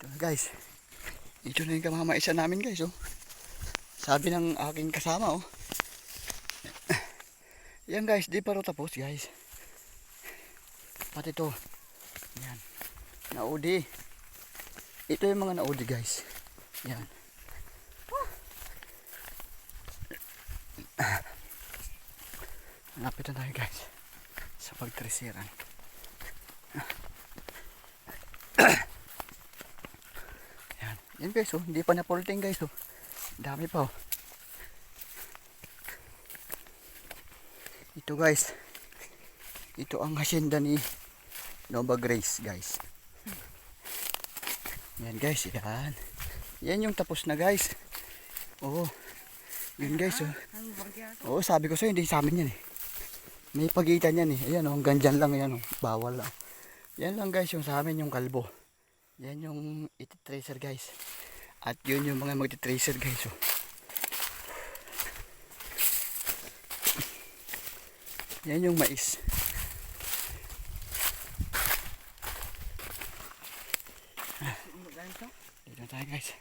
Ito na guys. Ito na yung kamamaisa namin guys oh. Sabi ng aking kasama oh. Yan guys, di pa rin tapos guys. Pati ito. Yan. Naudi. Ito yung mga naudi guys. Yan. Malapit na tayo guys. Sa pagtresiran. Yan. Yan guys oh. Hindi pa na-porting guys oh. Dami pa oh. Ito guys. Ito ang hacienda ni Nova Grace guys. Yan guys, yan. Yan yung tapos na guys. Oo. Yun guys oh. Oo, sabi ko sa'yo, hindi sa amin yan eh. May pagitan yan eh. Ayan oh, hanggang dyan lang yan oh. Bawal lang. Yan lang guys yung sa amin yung kalbo. Yan yung iti-tracer guys. At yun yung mga magti-tracer guys oh. Yan yung mais. Dito tayo guys.